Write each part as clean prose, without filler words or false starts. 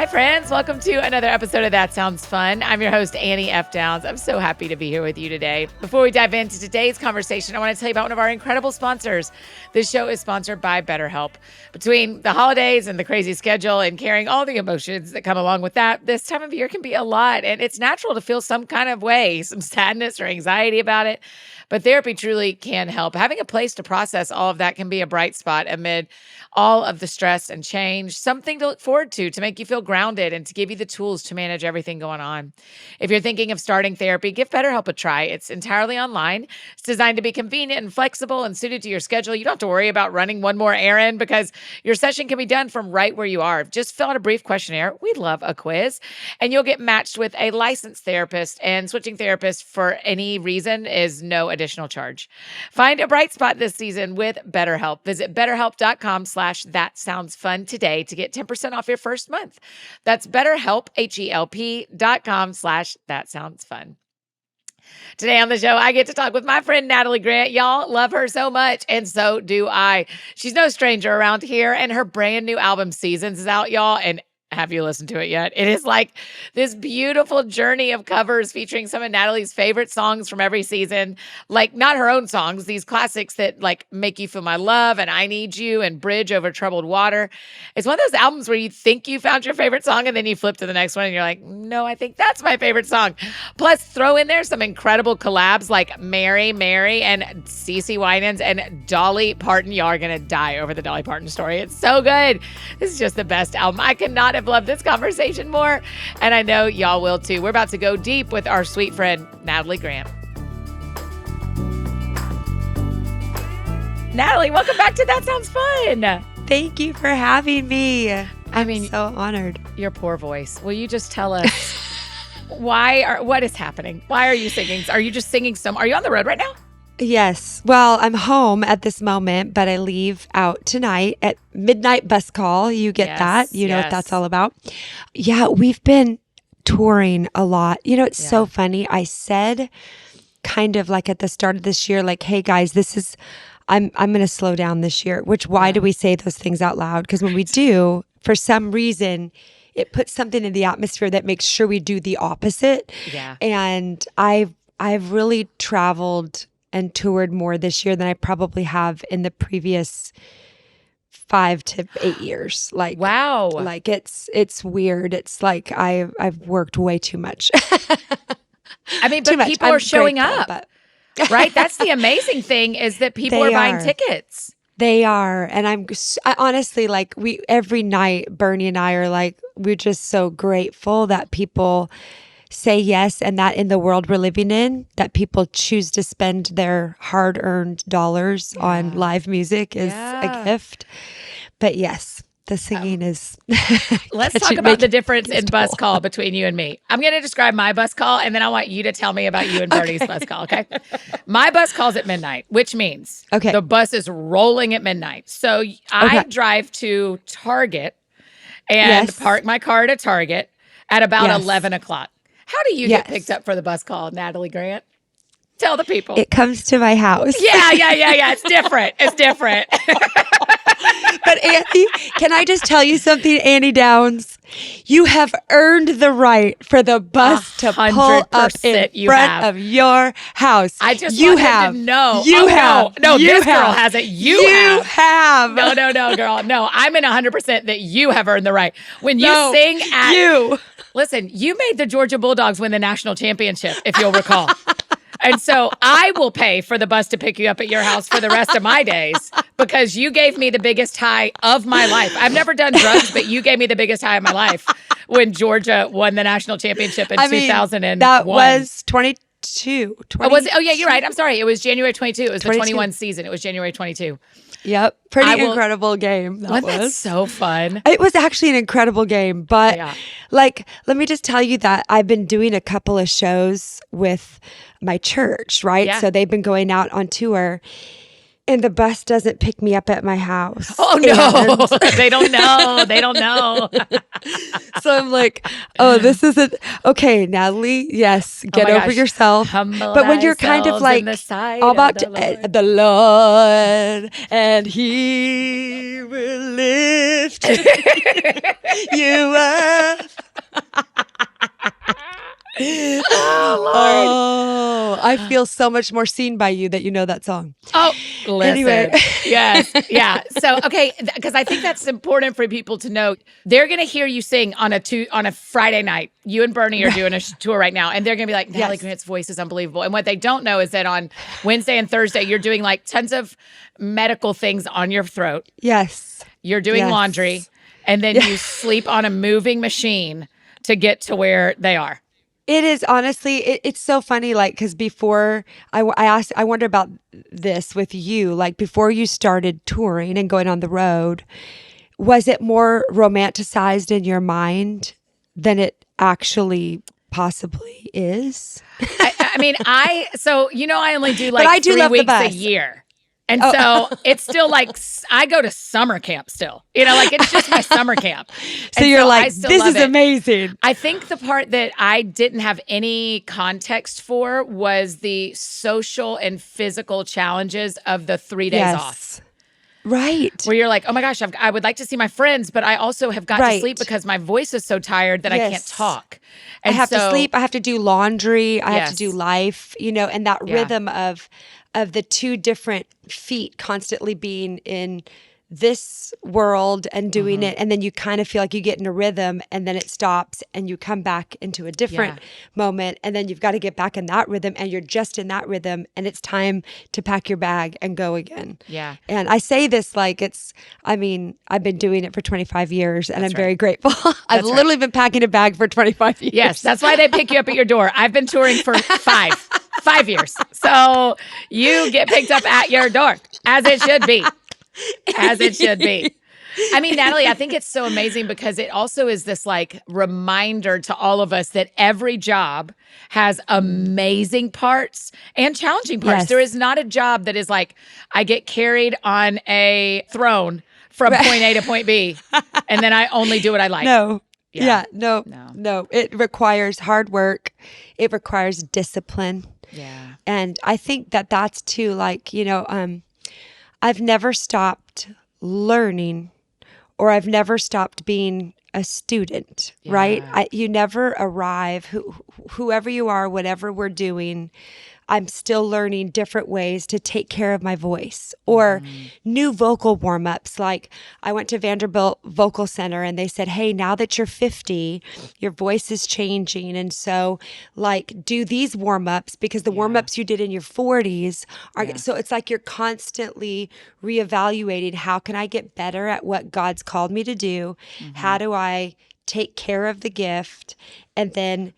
Hi, friends. Welcome to another episode of That Sounds Fun. I'm your host, Annie F. Downs. I'm so happy to be here with you today. Before we dive into today's conversation, I want to tell you about one of our incredible sponsors. This show is sponsored by BetterHelp. Between the holidays and the crazy schedule and carrying all the emotions that come along with that, this time of year can be a lot. And it's natural to feel some kind of way, some sadness or anxiety about it. But therapy truly can help. Having a place to process all of that can be a bright spot amid all of the stress and change, something to look forward to make you feel grounded and to give you the tools to manage everything going on. If you're thinking of starting therapy, give BetterHelp a try. It's entirely online. It's designed to be convenient and flexible and suited to your schedule. You don't have to worry about running one more errand because your session can be done from right where you are. Just fill out a brief questionnaire. We love a quiz. And you'll get matched with a licensed therapist, and switching therapists for any reason is no additional charge. Find a bright spot this season with BetterHelp. Visit BetterHelp.com/thatsoundsfun today to get 10% off your first month. That's BetterHelp, HELP.com/thatsoundsfun. Today on the show, I get to talk with my friend Natalie Grant. Y'all love her so much, and so do I. She's no stranger around here, and her brand new album, Seasons, is out, y'all, and have you listened to it yet? It is like this beautiful journey of covers featuring some of Natalie's favorite songs from every season. Like, not her own songs, these classics that like Make You Feel My Love and I Need You and Bridge Over Troubled Water. It's one of those albums where you think you found your favorite song and then you flip to the next one and you're like, no, I think that's my favorite song. Plus, throw in there some incredible collabs like Mary, Mary, and CeCe Winans and Dolly Parton. Y'all are going to die over the Dolly Parton story. It's so good. This is just the best album. I could not have loved this conversation more, and I know y'all will too. We're about to go deep with our sweet friend, Natalie Grant. Natalie, welcome back to That Sounds Fun. Thank you for having me. I mean, so honored. Your poor voice. Will you just tell us what is happening? Why are you singing? Are you just singing are you on the road right now? Yes. Well, I'm home at this moment, but I leave out tonight at midnight bus call. You get that. You know what that's all about. Yeah, we've been touring a lot. You know, it's so funny. I said kind of like at the start of this year, like, hey guys, I'm going to slow down this year, why do we say those things out loud? Because when we do, for some reason, it puts something in the atmosphere that makes sure we do the opposite. Yeah. And I've really traveled and toured more this year than I probably have in the previous 5 to 8 years. Like, wow. Like it's weird. It's like I've worked way too much. I mean, but people are showing up, right? That's the amazing thing is that people are buying tickets. They are. And I honestly, like every night, Bernie and I are like, we're just so grateful that people say yes, and that in the world we're living in, that people choose to spend their hard-earned dollars on live music is a gift. But yes, the singing is... Let's talk about the difference in bus call between you and me. I'm going to describe my bus call, and then I want you to tell me about you and Bernie's bus call, okay? My bus call's at midnight, which means the bus is rolling at midnight. So I drive to Target and park my car at a Target at about 11 o'clock. How do you get picked up for the bus call, Natalie Grant? Tell the people. It comes to my house. Yeah. It's different. It's different. But Annie, can I just tell you something, Annie Downs? You have earned the right for the bus to pull up in front of your house. I just wanted to know. You have. No, this girl hasn't. You have. No, girl. No, I'm in 100% that you have earned the right. When you sing at... You. Listen, you made the Georgia Bulldogs win the national championship, if you'll recall. And so I will pay for the bus to pick you up at your house for the rest of my days because you gave me the biggest high of my life. I've never done drugs, but you gave me the biggest high of my life when Georgia won the national championship in 2001. That was 22. Oh, yeah, you're right. I'm sorry. It was January 22. It was the 21 season. It was January 22. Yep. Pretty incredible game. Wasn't that so fun? It was actually an incredible game. But let me just tell you that I've been doing a couple of shows with my church, right? Yeah. So they've been going out on tour. And the bus doesn't pick me up at my house. Oh, no. They don't know. They don't know. So I'm like, oh, this isn't... Okay, Natalie, yes, get over yourself. Humble but when you're kind of like all about the Lord, and He will lift you up. Oh, I feel so much more seen by you that you know that song. Oh, listen. Anyway. Yes. Yeah. So, okay. Because I think that's important for people to know. They're going to hear you sing on a Friday night. You and Bernie are doing a tour right now. And they're going to be like, Natalie Grant's voice is unbelievable. And what they don't know is that on Wednesday and Thursday, you're doing like tons of medical things on your throat. Yes. You're doing laundry. And then you sleep on a moving machine to get to where they are. It is honestly, it's so funny, like, because before I wonder about this with you, like before you started touring and going on the road, was it more romanticized in your mind than it actually possibly is? I mean, I only do But I like do 3 love the weeks a bus. year. And so it's still like, I go to summer camp still, like it's just my summer camp. So you're like, this is amazing. I think the part that I didn't have any context for was the social and physical challenges of the 3 days off. Right. Where you're like, oh my gosh, I would like to see my friends, but I also have got to sleep because my voice is so tired that I can't talk. And I have to sleep. I have to do laundry. I have to do life, and that rhythm of the two different feet constantly being in this world and doing it. And then you kind of feel like you get in a rhythm and then it stops and you come back into a different moment. And then you've got to get back in that rhythm and you're just in that rhythm and it's time to pack your bag and go again. Yeah. And I say this like I've been doing it for 25 years and I'm very grateful. I've literally been packing a bag for 25 years. Yes. That's why they pick you up at your door. I've been touring for 5 years. So you get picked up at your door, as it should be. As it should be. I mean, Natalie, I think it's so amazing because it also is this like reminder to all of us that every job has amazing parts and challenging parts. Yes. There is not a job that is like, I get carried on a throne from point A to point B, and then I only do what I like. No. Yeah. No. It requires hard work. It requires discipline. Yeah. And I think that that's too, like, I've never stopped learning or I've never stopped being a student, right? You never arrive, whoever you are, whatever we're doing, I'm still learning different ways to take care of my voice or new vocal warm-ups. Like I went to Vanderbilt Vocal Center and they said, hey, now that you're 50, your voice is changing. And so like do these warm-ups because the warm-ups you did in your 40s are, so it's like you're constantly reevaluating, how can I get better at what God's called me to do? How do I take care of the gift? And then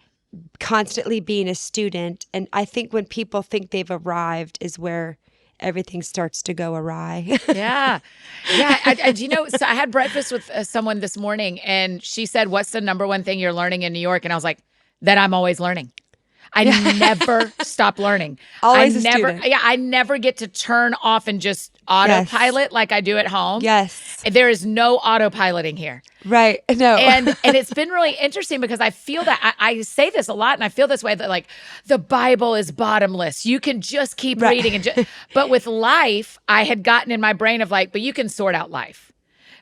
constantly being a student. And I think when people think they've arrived is where everything starts to go awry. Yeah. So I had breakfast with someone this morning and she said, what's the number one thing you're learning in New York? And I was like, that I'm always learning. I never stop learning. Always a student. Yeah, I never get to turn off and just autopilot like I do at home. Yes. There is no autopiloting here. Right. No. And it's been really interesting because I feel that I say this a lot and I feel this way that like the Bible is bottomless. You can just keep reading. But with life, I had gotten in my brain of like, but you can sort out life.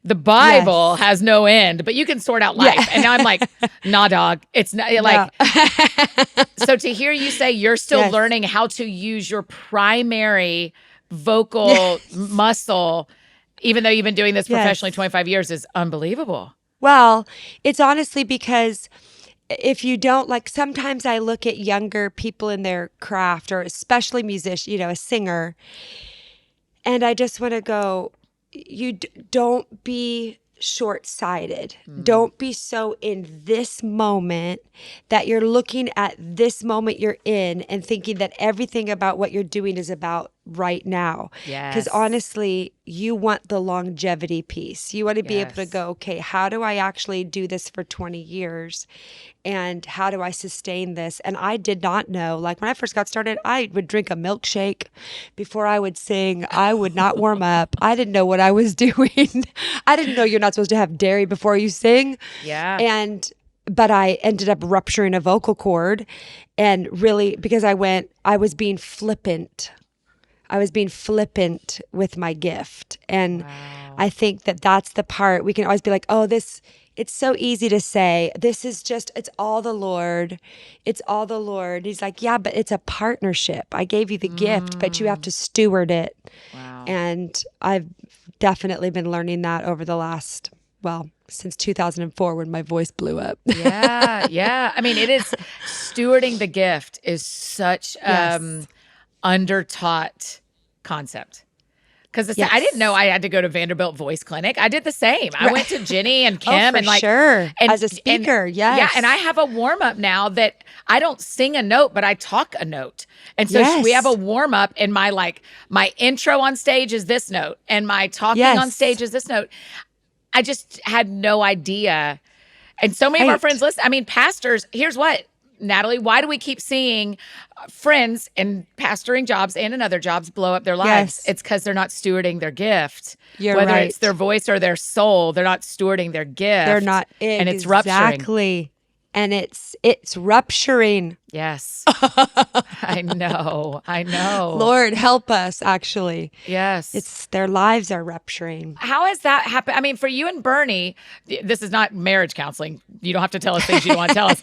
The Bible has no end, but you can sort out life. And now I'm like, nah, dog. It's not like, so to hear you say you're still learning how to use your primary vocal muscle, even though you've been doing this professionally 25 years is unbelievable. Well, it's honestly because if you don't, like sometimes I look at younger people in their craft or especially musicians, a singer, and I just want to go, don't be short-sighted. Don't be so in this moment that you're looking at this moment you're in and thinking that everything about what you're doing is about right now. Yes. Because honestly, you want the longevity piece. You want to be able to go, okay, how do I actually do this for 20 years? And how do I sustain this? And I did not know, like when I first got started, I would drink a milkshake before I would sing. I would not warm up. I didn't know what I was doing. I didn't know you're not supposed to have dairy before you sing. Yeah. But I ended up rupturing a vocal cord and really, because I was being flippant. I was being flippant with my gift. And I think that that's the part we can always be like, oh, this, it's so easy to say, it's all the Lord. It's all the Lord. He's like, yeah, but it's a partnership. I gave you the gift, but you have to steward it. Wow. And I've definitely been learning that over the last, since 2004 when my voice blew up. Yeah. I mean, it is stewarding the gift is such undertaught concept. Because I didn't know I had to go to Vanderbilt Voice Clinic. I did the same. I went to Jenny and Kim and as a speaker, yes. Yeah, and I have a warm up now that I don't sing a note, but I talk a note. And so we have a warm up, and my intro on stage is this note, and my talking on stage is this note. I just had no idea. And so many of our friends listen. I mean, pastors, here's what, Natalie, why do we keep seeing friends in pastoring jobs and in other jobs blow up their lives? Yes. It's because they're not stewarding their gift. Whether it's their voice or their soul, they're not stewarding their gift. They're not. And it's rupturing. Exactly. And it's rupturing. Yes. I know. Lord, help us, actually. Yes. Their lives are rupturing. How has that happened? I mean, for you and Bernie, this is not marriage counseling. You don't have to tell us things you don't want to tell us.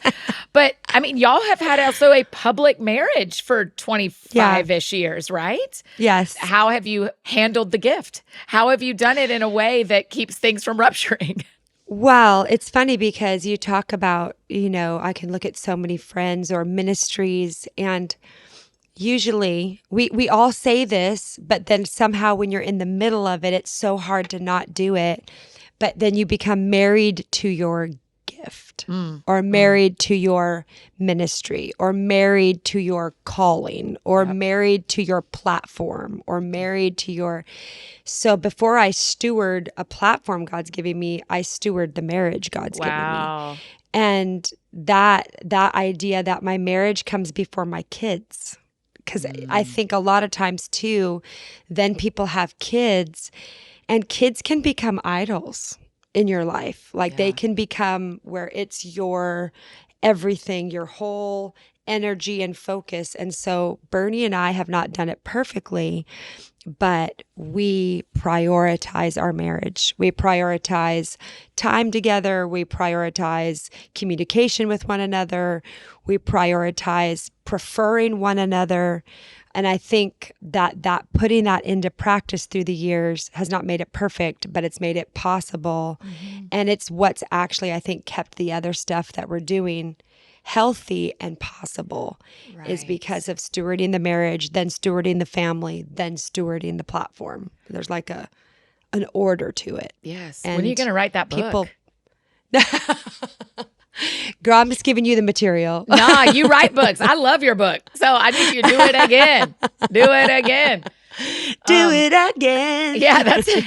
But I mean, y'all have had also a public marriage for 25-ish years, right? Yes. How have you handled the gift? How have you done it in a way that keeps things from rupturing? Well, it's funny because you talk about, I can look at so many friends or ministries, and usually we all say this, but then somehow when you're in the middle of it, it's so hard to not do it. But then you become married to your gift or married to your ministry or married to your calling or married to your platform or married to your... So before I steward a platform God's giving me, I steward the marriage God's given me. And that idea that my marriage comes before my kids, because I think a lot of times too, then people have kids and kids can become idols in your life. Like they can become where it's your everything, your whole energy and focus. And so Bernie and I have not done it perfectly, but we prioritize our marriage. We prioritize time together. We prioritize communication with one another. We prioritize preferring one another. And I think that putting that into practice through the years has not made it perfect, but it's made it possible. Mm-hmm. And it's what's actually, I think, kept the other stuff that we're doing healthy and possible is because of stewarding the marriage, then stewarding the family, then stewarding the platform. There's like an order to it. Yes. And when are you going to write that book? Girl, I'm just giving you the material. Nah, you write books. I love your book. So I need you to do it again. Do it again. Do it again. Yeah, that's it.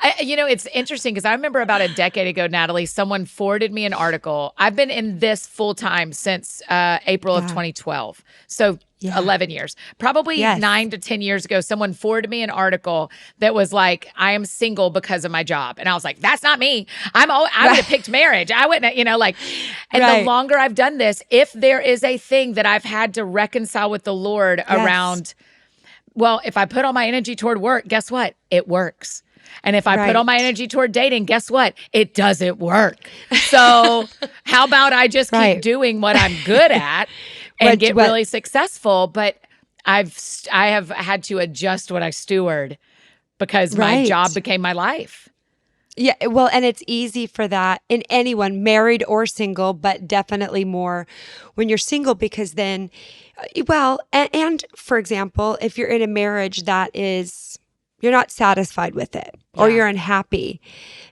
It's interesting because I remember about a decade ago, Natalie, someone forwarded me an article. I've been in this full time since April of 2012. So 11 years, probably 9 to 10 years ago, someone forwarded me an article that was like, I am single because of my job. And I was like, that's not me. I would have picked marriage. I wouldn't, and the longer I've done this, if there is a thing that I've had to reconcile with the Lord around, well, if I put all my energy toward work, guess what? It works. And if I put all my energy toward dating, guess what? It doesn't work. So how about I just keep doing what I'm good at and get really successful? But I have had to adjust what I steward because my job became my life. Yeah, well, and it's easy for that in anyone, married or single, but definitely more when you're single because then, and for example, if you're in a marriage that is, you're not satisfied with it or you're unhappy,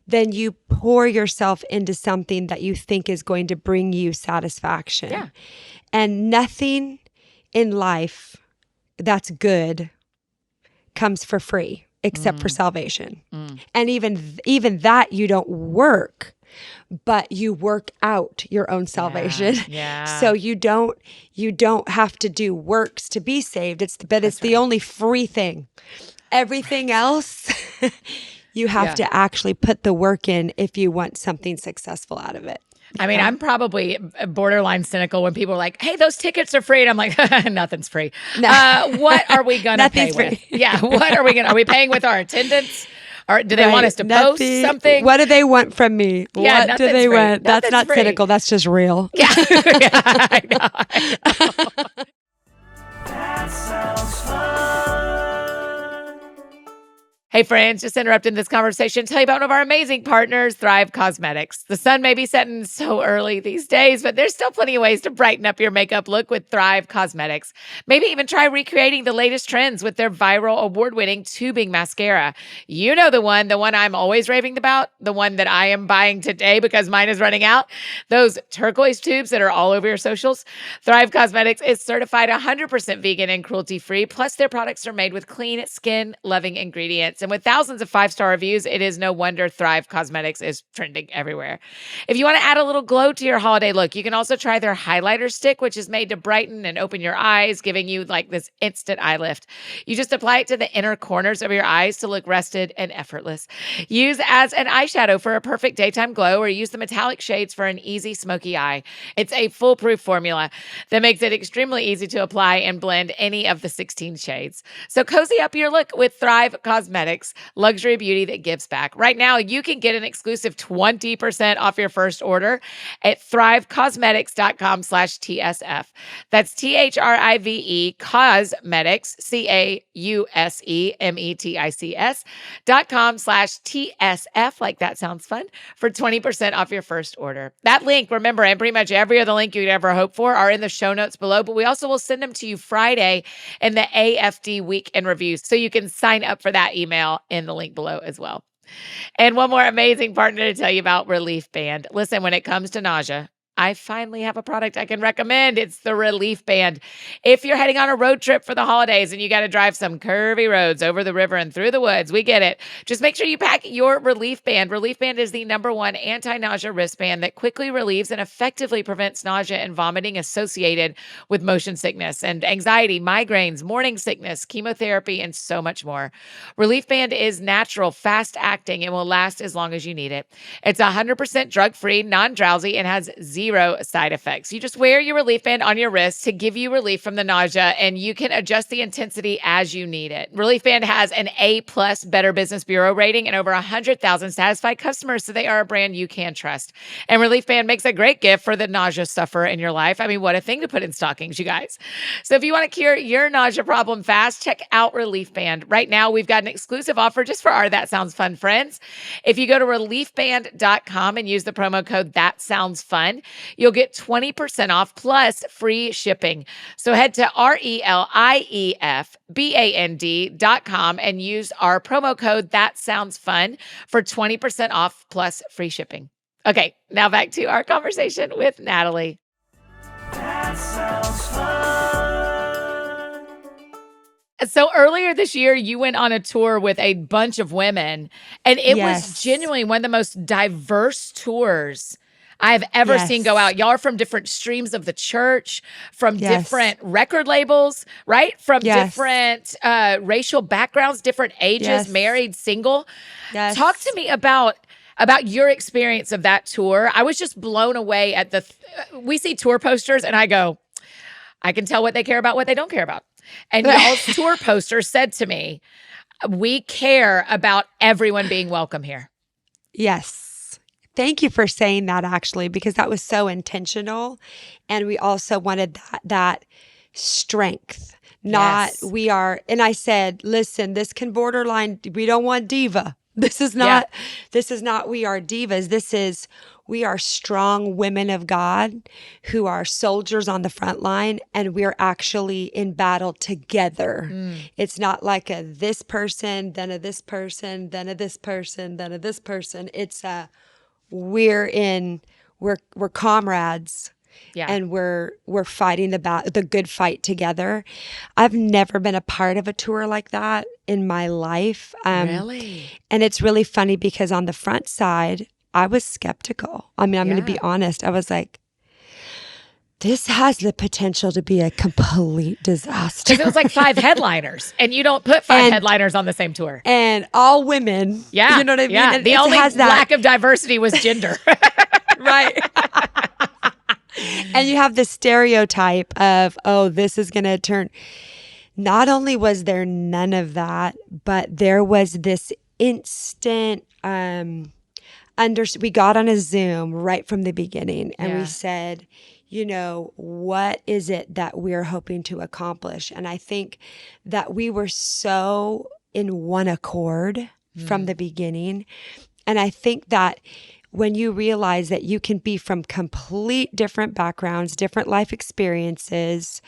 then you pour yourself into something that you think is going to bring you satisfaction. Yeah. And nothing in life that's good comes for free. Except for salvation. And even that you don't work, but you work out your own salvation. Yeah. So you don't have to do works to be saved. It's the only free thing. Everything else you have to actually put the work in if you want something successful out of it. I mean, I'm probably borderline cynical when people are like, hey, those tickets are free. And I'm like, nothing's free. No. What are we going to pay with? Yeah. What are we going to, are we paying with our attendance? Or do they want us to post something? What do they want from me? Yeah, what do they want? That's not free. cynical. That's just real. Yeah, I know. That sounds fun. Hey friends, just interrupting this conversation to tell you about one of our amazing partners, Thrive Cosmetics. The sun may be setting so early these days, but there's still plenty of ways to brighten up your makeup look with Thrive Cosmetics. Maybe even try recreating the latest trends with their viral award-winning tubing mascara. You know the one I'm always raving about, the one that I am buying today because mine is running out. Those turquoise tubes that are all over your socials. Thrive Cosmetics is certified 100% vegan and cruelty-free, plus their products are made with clean, skin-loving ingredients. And with thousands of 5-star reviews, it is no wonder Thrive Cosmetics is trending everywhere. If you want to add a little glow to your holiday look, you can also try their highlighter stick, which is made to brighten and open your eyes, giving you like this instant eye lift. You just apply it to the inner corners of your eyes to look rested and effortless. Use as an eyeshadow for a perfect daytime glow, or use the metallic shades for an easy smoky eye. It's a foolproof formula that makes it extremely easy to apply and blend any of the 16 shades. So cozy up your look with Thrive Cosmetics. Luxury beauty that gives back. Right now, you can get an exclusive 20% off your first order at thrivecosmetics.com/TSF. That's THRIVE Cosmetics, CAUSEMETICS.com/TSF. Like that sounds fun, for 20% off your first order. That link, remember, and pretty much every other link you'd ever hope for are in the show notes below, but we also will send them to you Friday in the AFD Week in Review, so you can sign up for that email in the link below as well. And one more amazing partner to tell you about, Relief Band. Listen, when it comes to nausea, I finally have a product I can recommend. It's the Relief Band. If you're heading on a road trip for the holidays and you got to drive some curvy roads over the river and through the woods, we get it. Just make sure you pack your Relief Band. Relief Band is the #1 anti-nausea wristband that quickly relieves and effectively prevents nausea and vomiting associated with motion sickness and anxiety, migraines, morning sickness, chemotherapy, and so much more. Relief Band is natural, fast-acting, and will last as long as you need it. It's 100% drug-free, non-drowsy, and has zero side effects. You just wear your Relief Band on your wrist to give you relief from the nausea, and you can adjust the intensity as you need it. Relief Band has an A+ Better Business Bureau rating and over 100,000 satisfied customers, so they are a brand you can trust. And Relief Band makes a great gift for the nausea sufferer in your life. I mean, what a thing to put in stockings, you guys. So if you want to cure your nausea problem fast, check out Relief Band. Right now, we've got an exclusive offer just for our That Sounds Fun friends. If you go to reliefband.com and use the promo code That Sounds Fun, you'll get 20% off plus free shipping. So head to reliefband.com and use our promo code That Sounds Fun for 20% off plus free shipping. Okay, now back to our conversation with Natalie. That sounds fun. So earlier this year, you went on a tour with a bunch of women, and it was genuinely one of the most diverse tours I've ever seen go out. Y'all are from different streams of the church, from different record labels, right? From different racial backgrounds, different ages, married, single. Talk to me about your experience of that tour. I was just blown away at we see tour posters and I go, I can tell what they care about, what they don't care about. And y'all's tour poster said to me, we care about everyone being welcome here. Yes. Thank you for saying that, actually, because that was so intentional. And we also wanted that strength, not we are. And I said, listen, this can borderline, we don't want diva. This is not we are divas. We are strong women of God who are soldiers on the front line, and we're actually in battle together. It's not like a this person, then a this person, then a this person, then a this person. It's we're comrades. And we're fighting the good fight together. I've never been a part of a tour like that in my life. Really? And it's really funny because on the front side, I was skeptical. I mean, I'm going to be honest. I was like, this has the potential to be a complete disaster. Because it was like 5 headliners, and you don't put 5 headliners on the same tour. And all women. Yeah. You know what I mean? Yeah. The only lack of diversity was gender. Right. And you have this stereotype of, oh, this is going to turn. Not only was there none of that, but there was this instant, we got on a Zoom right from the beginning and we said, what is it that we're hoping to accomplish? And I think that we were so in one accord from the beginning. And I think that when you realize that you can be from complete different backgrounds, different life experiences,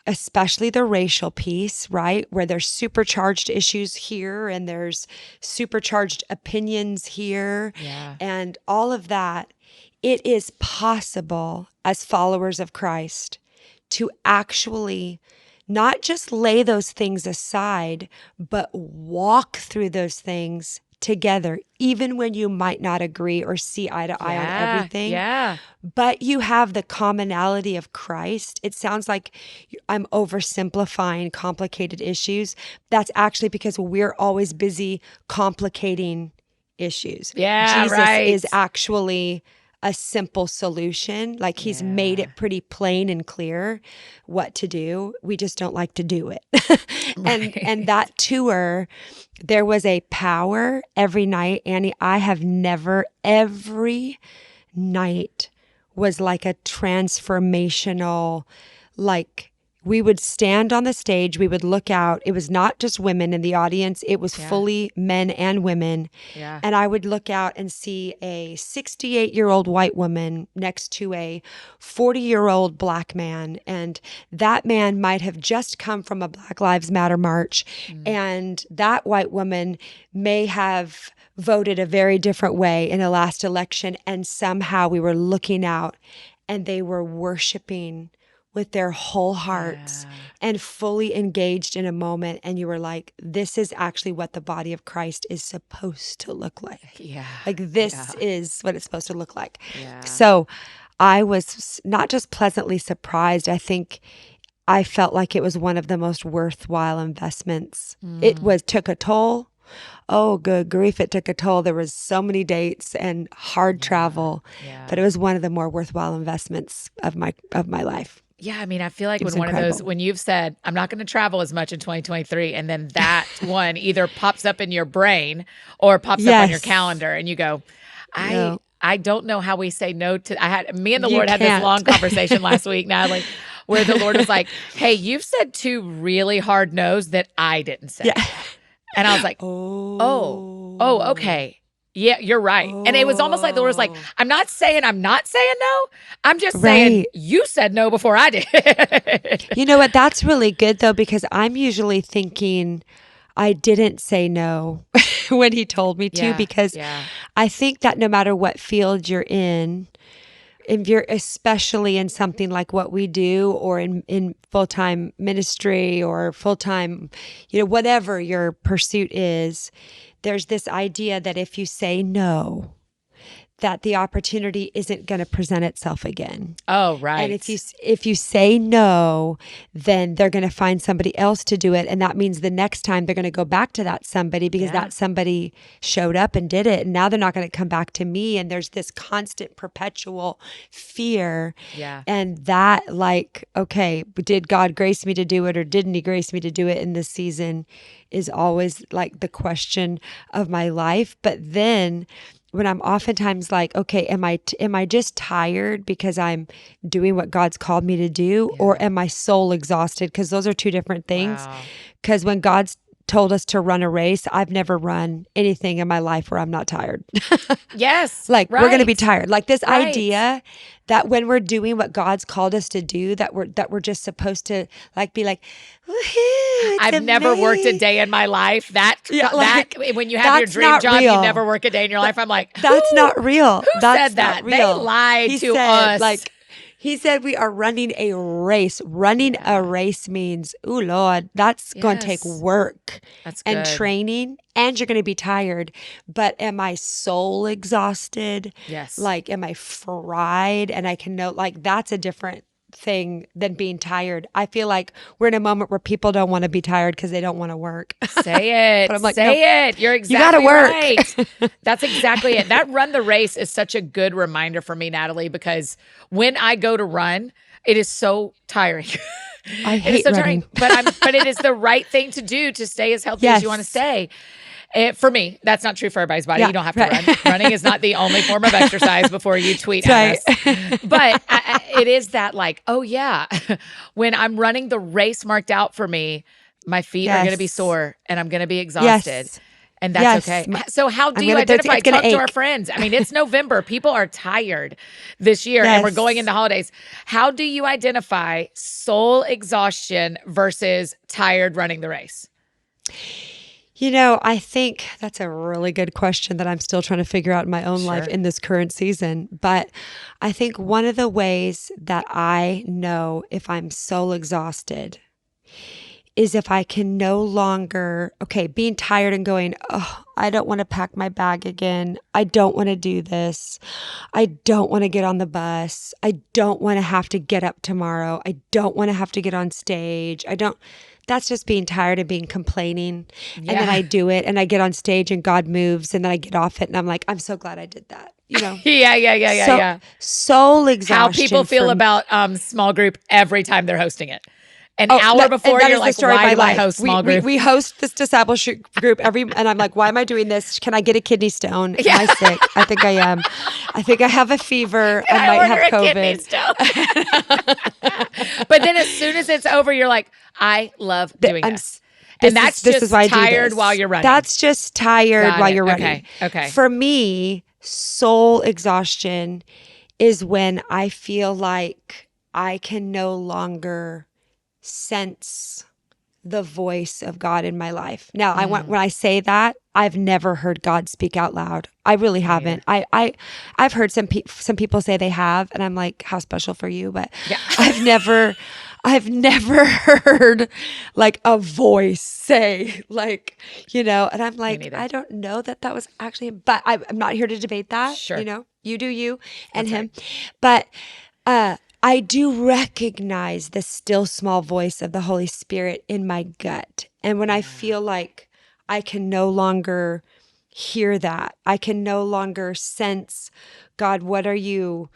especially the racial piece, right? Where there's supercharged issues here and there's supercharged opinions here and all of that, it is possible as followers of Christ to actually not just lay those things aside, but walk through those things together, even when you might not agree or see eye to eye on everything. Yeah. But you have the commonality of Christ. It sounds like I'm oversimplifying complicated issues. That's actually because we're always busy complicating issues. Yeah, Jesus right. is actually a simple solution. Like he's made it pretty plain and clear what to do. We just don't like to do it. And that tour, there was a power every night. Annie, every night was like a transformational, like we would stand on the stage, we would look out. It was not just women in the audience. It was fully men and women. Yeah. And I would look out and see a 68-year-old white woman next to a 40-year-old black man. And that man might have just come from a Black Lives Matter march. And that white woman may have voted a very different way in the last election. And somehow we were looking out and they were worshiping with their whole hearts and fully engaged in a moment. And you were like, this is actually what the body of Christ is supposed to look like. Yeah. Like this is what it's supposed to look like. Yeah. So I was not just pleasantly surprised. I think I felt like it was one of the most worthwhile investments. It took a toll. Oh, good grief. It took a toll. There was so many dates and hard travel, but it was one of the more worthwhile investments of my life. Yeah, I mean, I feel like It was when incredible. when you've said, I'm not going to travel as much in 2023, and then that one either pops up in your brain or pops up on your calendar, and you go, I don't know how we say no to, me and the Lord had this long conversation last week, Natalie, where the Lord was like, hey, you've said 2 really hard no's that I didn't say. Yeah. And I was like, oh, okay. Yeah, you're right. And it was almost like the Lord was like, I'm not saying no. I'm just saying you said no before I did. You know what? That's really good though, because I'm usually thinking I didn't say no when he told me to, because I think that no matter what field you're in, if you're especially in something like what we do or in full-time ministry or full-time, whatever your pursuit is, there's this idea that if you say no, that the opportunity isn't going to present itself again. Oh, right. And if you say no, then they're going to find somebody else to do it. And that means the next time they're going to go back to that somebody because that somebody showed up and did it. And now they're not going to come back to me. And there's this constant perpetual fear. Yeah. And that okay, did God grace me to do it or didn't he grace me to do it in this season is always like the question of my life. But then when I'm oftentimes like, okay, am I just tired because I'm doing what God's called me to do, or am I soul exhausted? Because those are 2 different things. Because when God's told us to run a race, I've never run anything in my life where I'm not tired. Yes. We're going to be tired. Like this idea that when we're doing what God's called us to do, that we're just supposed to be like, woohoo, I've never worked a day in my life. That when you have your dream job, you never work a day in your life. I'm like, that's not real. Who said that? They lied to us. He said we are running a race. Running a race means, ooh, Lord, that's going to take work and training, and you're going to be tired. But am I soul exhausted? Yes. Am I fried? And I can know, that's a different thing than being tired. I feel like we're in a moment where people don't want to be tired because they don't want to work. Say it. But I'm like, say it. You're exactly you gotta work. right. That's exactly it. That run the race is such a good reminder for me, Natalie, because when I go to run, it is so tiring. I hate running. But it is the right thing to do to stay as healthy as you want to stay. For me, that's not true for everybody's body. Yeah, You don't have to right. run. Running is not the only form of exercise before you tweet at us. But it is that like, oh yeah, when I'm running the race marked out for me, my feet are going to be Yes. sore and I'm going to be exhausted. Yes. And that's okay. So how do you identify? it's gonna Talk to our ache. friends. I mean, it's November. People are tired this year and we're Yes. going into holidays. How do you identify soul exhaustion versus tired running the race? I think that's a really good question that I'm still trying to figure out in my own life in this current season. But I think one of the ways that I know if I'm soul exhausted is if I can no longer, being tired and going, oh, I don't want to pack my bag again. I don't want to do this. I don't want to get on the bus. I don't want to have to get up tomorrow. I don't want to have to get on stage. That's just being tired and being complaining. Yeah. And then I do it and I get on stage and God moves and then I get off it and I'm like, I'm so glad I did that. Yeah. Soul exhaustion. How people feel about small group every time they're hosting it. An hour before, and that you're is the like, story of why my do I life. host small group? We host this discipleship group and I'm like, why am I doing this? Can I get a kidney stone? Am I sick? I think I am. I think I have a fever. I might have COVID. But then as soon as it's over, you're like, I love doing this. And that's this just is why I do tired this. while you're running. That's just tired while you're running. Okay. For me, soul exhaustion is when I feel like I can no longer sense the voice of God in my life. Now, when I say that, I've never heard God speak out loud. I really haven't. I've heard some people say they have, and I'm like, how special for you? But I've never heard like a voice say like, and I'm like, I don't know that was actually him, but I'm not here to debate that. Sure. You do you and him. But I do recognize the still small voice of the Holy Spirit in my gut. And when I feel like I can no longer hear that, I can no longer sense, God, what are you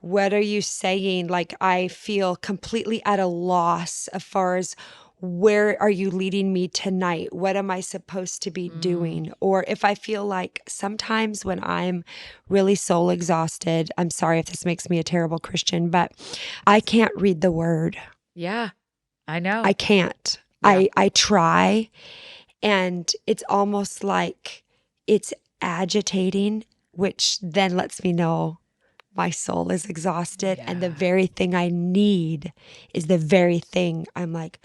saying? Like I feel completely at a loss as far as where are you leading me tonight? What am I supposed to be doing? Or if I feel like sometimes when I'm really soul exhausted, I'm sorry if this makes me a terrible Christian, but I can't read the word. Yeah, I know. I can't. Yeah. I try, and it's almost like it's agitating, which then lets me know my soul is exhausted. Yeah. And the very thing I need is the very thing I'm like,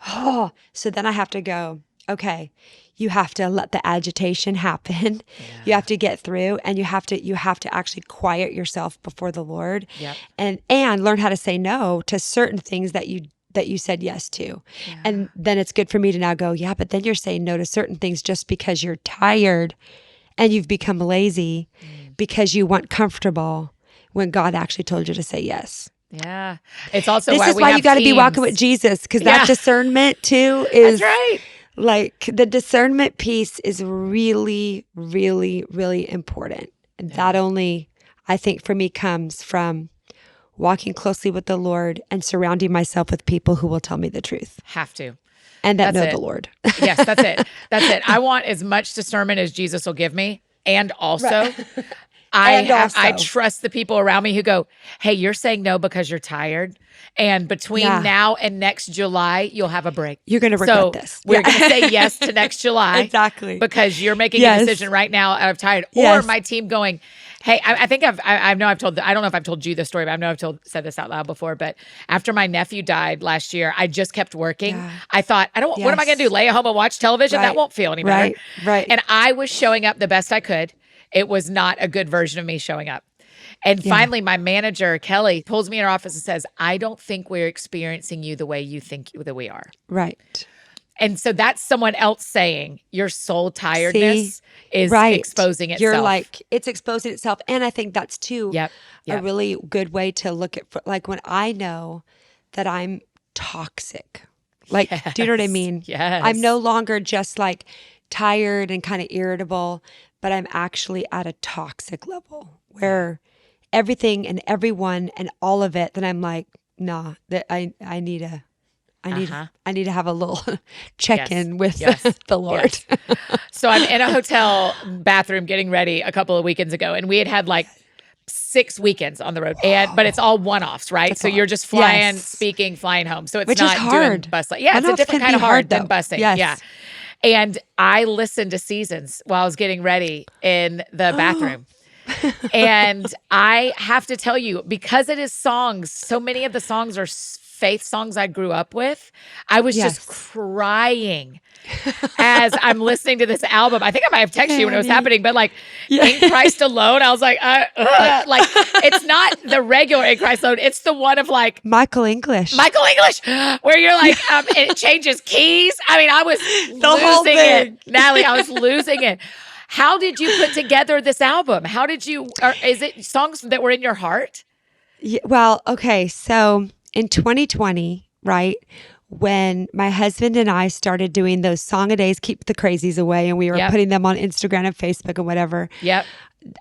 oh, so then I have to go, okay, you have to let the agitation happen. Yeah. You have to get through, and you have to actually quiet yourself before the Lord. Yep. and learn how to say no to certain things that you said yes to. Yeah. And then it's good for me to now go, but then you're saying no to certain things just because you're tired and you've become lazy because you want comfortable when God actually told you to say yes. Yeah. It's also This is why you got to be walking with Jesus, because that discernment too is That's right. like the discernment piece is really, really, really important. And that only, I think for me, comes from walking closely with the Lord and surrounding myself with people who will tell me the truth. Have to. And that That's know it. the Lord. Yes, that's it. That's it. I want as much discernment as Jesus will give me. And also, I trust the people around me who go, hey, you're saying no because you're tired. And between now and next July, you'll have a break. You're going to regret this. We're going to say yes to next July. Exactly. Because you're making a decision right now out of tired. Or my team going, hey, I think I know I've told, I don't know if I've told you this story, but I know I've said this out loud before, but after my nephew died last year, I just kept working. Yeah. I thought, what am I going to do? Lay at home and watch television? That won't feel any better. Right. And I was showing up the best I could. It was not a good version of me showing up. And finally, my manager, Kelly, pulls me in her office and says, I don't think we're experiencing you the way you think that we are. Right. And so that's someone else saying your soul tiredness is exposing itself. You're like, it's exposing itself. And I think that's too a really good way to look at, like when I know that I'm toxic, like, do you know what I mean? Yes. I'm no longer just like tired and kind of irritable, but I'm actually at a toxic level where everything and everyone and all of it, then I'm like, nah, that I need I need to have a little check-in with Yes. the Lord. Yes. So I'm in a hotel bathroom getting ready a couple of weekends ago, and we had like 6 weekends on the road, but it's all one-offs, right? That's so a lot. you're just flying, Yes. speaking, flying home. So it's Which is not hard. doing bus. Yeah, it's a One-offs different can kind be of hard hard, than though. busing. Yes. Yeah. And I listened to Seasons while I was getting ready in the bathroom. And I have to tell you, because it is songs, so many of the songs are faith songs I grew up with. I was just crying as I'm listening to this album. I think I might have texted you when it was happening, but like In Christ Alone, I was like, like it's not the regular In Christ Alone. It's the one of like Michael English, where you're like, it changes keys. I mean, I was losing it. Natalie, I was losing it. How did you put together this album? How did you, or is it songs that were in your heart? Yeah, well, okay. So in 2020, right, when my husband and I started doing those song-a-days, Keep the Crazies Away, and we were putting them on Instagram and Facebook and whatever. Yep.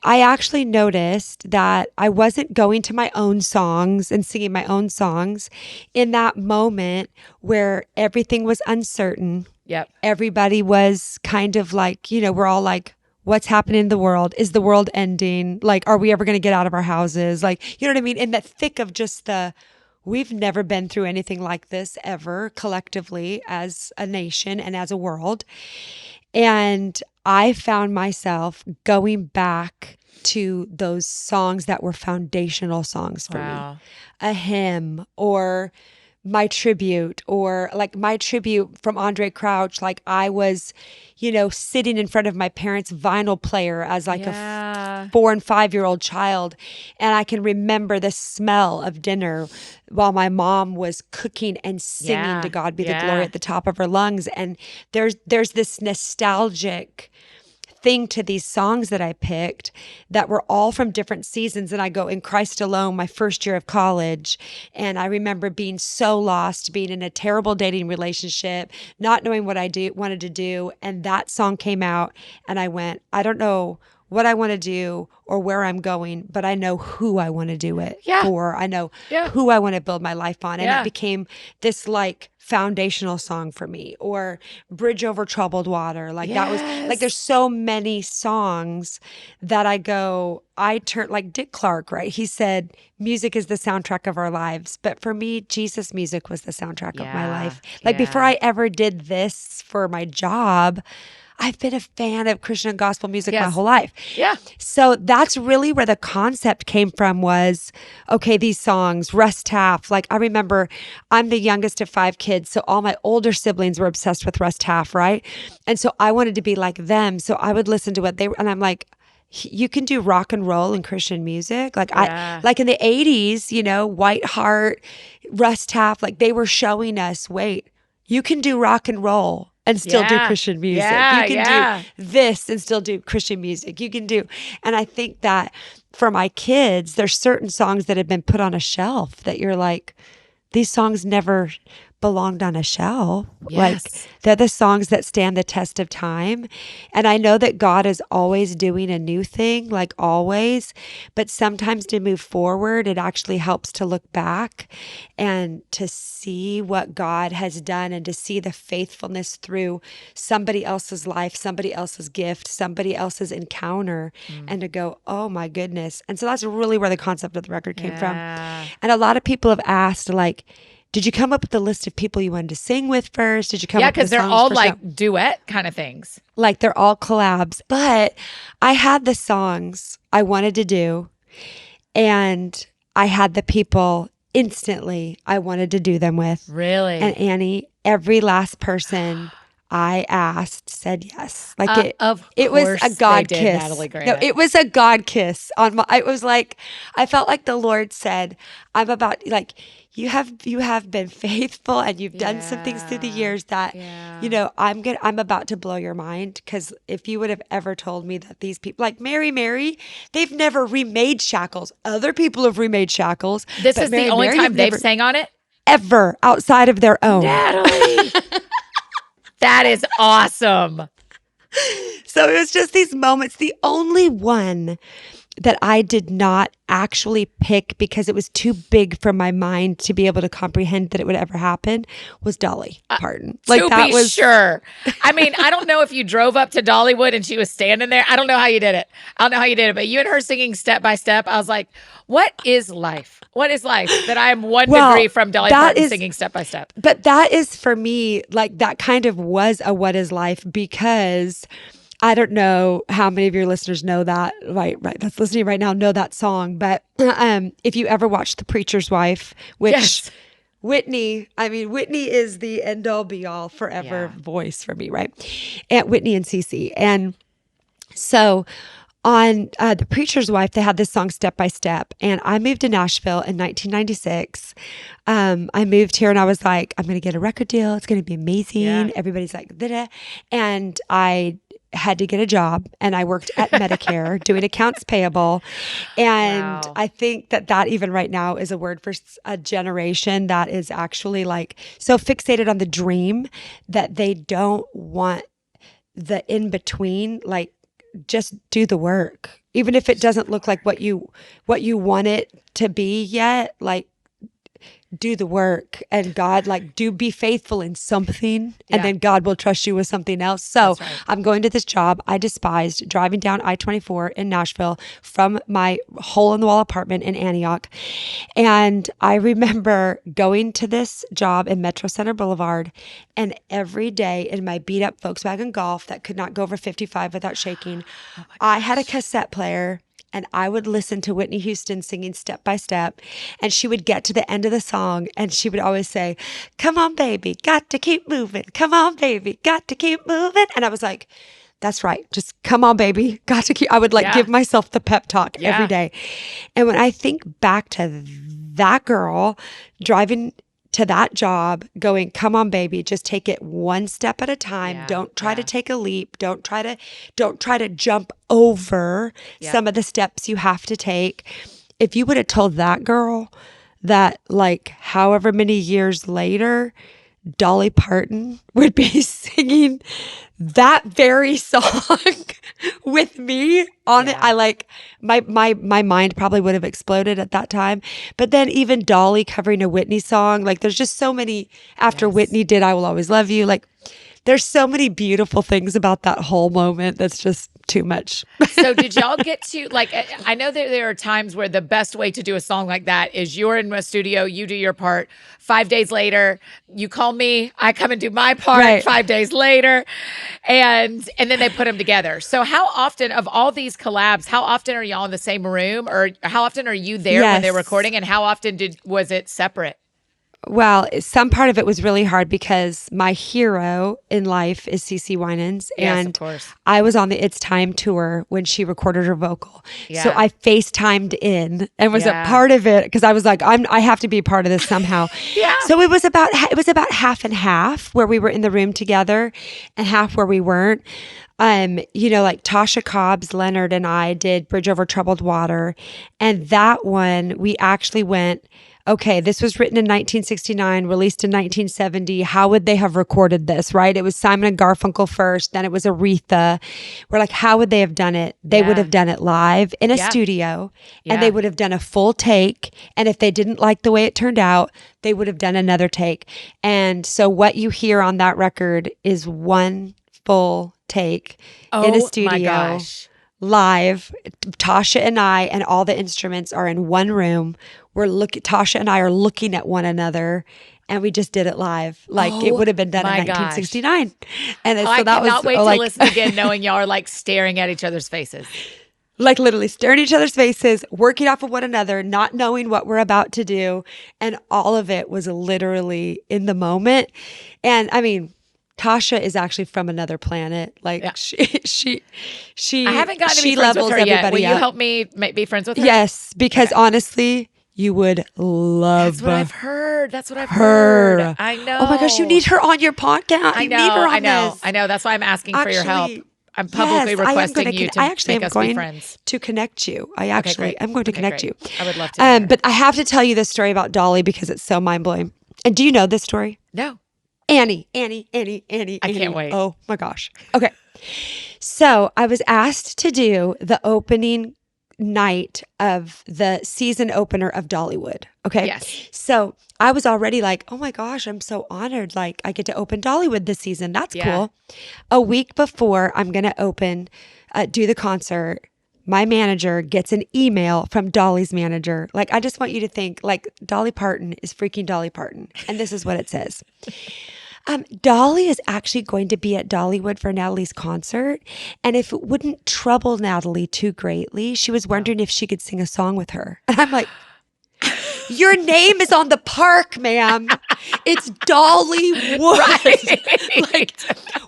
I actually noticed that I wasn't going to my own songs and singing my own songs in that moment where everything was uncertain. Yep. Everybody was kind of like, we're all like, what's happening in the world? Is the world ending? Like, are we ever going to get out of our houses? Like, you know what I mean? In that thick of just we've never been through anything like this ever collectively as a nation and as a world. And I found myself going back to those songs that were foundational songs for me. A hymn or my tribute, or like my tribute from Andre Crouch. Like I was, sitting in front of my parents' vinyl player as like a 4 and 5-year-old child. And I can remember the smell of dinner while my mom was cooking and singing To God Be the Glory at the top of her lungs. And there's this nostalgic thing to these songs that I picked that were all from different seasons. And I go In Christ Alone, my first year of college. And I remember being so lost, being in a terrible dating relationship, not knowing what I wanted to do. And that song came out and I went, I don't know what I want to do or where I'm going, but I know who I want to do it for. I know who I want to build my life on. And it became this like foundational song for me, or Bridge Over Troubled Water. Like that was like, there's so many songs that I turn like Dick Clark, right? He said, music is the soundtrack of our lives. But for me, Jesus music was the soundtrack of my life. Like before I ever did this for my job, I've been a fan of Christian and gospel music my whole life. Yeah. So that's really where the concept came from was, okay, these songs, Russ Taff. Like I remember I'm the youngest of 5 kids. So all my older siblings were obsessed with Russ Taff, right? And so I wanted to be like them. So I would listen to what they were, and I'm like, you can do rock and roll and Christian music. Like I like in the 80s, White Heart, Russ Taff, like they were showing us, wait, you can do rock and roll and still do Christian music. You can do this and still do Christian music. You can do, and I think that for my kids, there's certain songs that have been put on a shelf that you're like, these songs never belonged on a shelf. Like they're the songs that stand the test of time. And I know that God is always doing a new thing, like always, but sometimes to move forward, it actually helps to look back and to see what God has done and to see the faithfulness through somebody else's life, somebody else's gift, somebody else's encounter, and to go, oh my goodness. And so that's really where the concept of the record came from. And a lot of people have asked, like, did you come up with a list of people you wanted to sing with first? Did you come up with because they're all like duet kind of things. Like they're all collabs. But I had the songs I wanted to do, and I had the people instantly I wanted to do them with. Really? And Annie, every last person I asked said yes. Like it was a God kiss. Natalie Grant. No, it was a God kiss on my. It was like I felt like the Lord said, "I'm about like." You have been faithful, and you've done some things through the years that, I'm about to blow your mind. Because if you would have ever told me that these people, like Mary, they've never remade Shackles. Other people have remade Shackles. This is the only time they've sang on it? Ever outside of their own. Natalie! That is awesome. So it was just these moments. The only one that I did not actually pick because it was too big for my mind to be able to comprehend that it would ever happen was Dolly Parton. Sure. I mean, I don't know if you drove up to Dollywood and she was standing there. I don't know how you did it. But you and her singing Step by Step, I was like, what is life? What is life that I am one degree from Dolly Parton singing Step by Step? But that is for me, like that kind of was a what is life because I don't know how many of your listeners know that, right, that's listening right now, know that song. But if you ever watched The Preacher's Wife, which Whitney is the end all be all forever voice for me, right? And Whitney and Cece. And so on The Preacher's Wife, they had this song Step by Step. And I moved to Nashville in 1996. I moved here and I was like, I'm going to get a record deal. It's going to be amazing. Yeah. Everybody's like, da-da. And I had to get a job and I worked at Medicare doing accounts payable. And I think that even right now is a word for a generation that is actually like so fixated on the dream that they don't want the in between, like just do the work. Even if it doesn't look like what you want it to be yet, like do the work and God, like be faithful in something and then God will trust you with something else. So I'm going to this job I despised, driving down I-24 in Nashville from my hole in the wall apartment in Antioch. And I remember going to this job in Metro Center Boulevard and every day in my beat up Volkswagen Golf that could not go over 55 without shaking, I had a cassette player. And I would listen to Whitney Houston singing Step by Step. And she would get to the end of the song and she would always say, come on, baby, got to keep moving. Come on, baby, got to keep moving. And I was like, that's right. Just come on, baby. Got to keep, I would give myself the pep talk every day. And when I think back to that girl driving to that job going, come on, baby, just take it one step at a time. Don't try to take a leap. Don't try to jump over some of the steps you have to take. If you would have told that girl that like however many years later, Dolly Parton would be singing that very song with me on it, I like my mind probably would have exploded at that time. But then even Dolly covering a Whitney song, like there's just so many after Whitney did I Will Always Love You, like there's so many beautiful things about that whole moment that's just too much. So did y'all get to, like, I know that there are times where the best way to do a song like that is you're in a studio, you do your part. 5 days later, you call me, I come and do my part 5 days later. And then they put them together. So how often of all these collabs, how often are y'all in the same room or how often are you there when they're recording and how often was it separate? Well, some part of it was really hard because my hero in life is CeCe Winans. And of course. I was on the It's Time tour when she recorded her vocal. So I FaceTimed in and was a part of it because I was like, I have to be a part of this somehow. So it was about half and half where we were in the room together and half where we weren't. Like Tasha Cobbs, Leonard, and I did Bridge Over Troubled Water. And that one, we actually went, okay, this was written in 1969, released in 1970. How would they have recorded this, right? It was Simon and Garfunkel first, then it was Aretha. We're like, how would they have done it? They would have done it live in a studio, and they would have done a full take. And if they didn't like the way it turned out, they would have done another take. And so what you hear on that record is one full take in a studio. My gosh. Live. Tasha and I and all the instruments are in one room. Tasha and I are looking at one another and we just did it live. Like it would have been done in 1969. And so I that was cannot wait to listen again knowing y'all are like staring at each other's faces. Like literally staring at each other's faces, working off of one another, not knowing what we're about to do. And all of it was literally in the moment. And I mean, Tasha is actually from another planet. Like she I haven't gotten to be friends with her yet. Will you help me be friends with her? Yes, because honestly, you would love. That's what I've heard. That's what I've heard. I know. Oh my gosh, you need her on your podcast. I know. I know. That's why I'm asking for your help. I'm publicly requesting you to make us be friends. To connect you. I'm going to connect you. I would love to. But I have to tell you this story about Dolly because it's so mind blowing. And do you know this story? No. Annie. I can't wait. Oh my gosh. Okay. So I was asked to do the opening night of the season opener of Dollywood. Okay. Yes. So I was already like, oh my gosh, I'm so honored. Like I get to open Dollywood this season. That's cool. A week before I'm going to do the concert, my manager gets an email from Dolly's manager. Like, I just want you to think like Dolly Parton is freaking Dolly Parton. And this is what it says. Dolly is actually going to be at Dollywood for Natalie's concert. And if it wouldn't trouble Natalie too greatly, she was wondering if she could sing a song with her. And I'm like, your name is on the park, ma'am. It's Dollywood. Right. Like,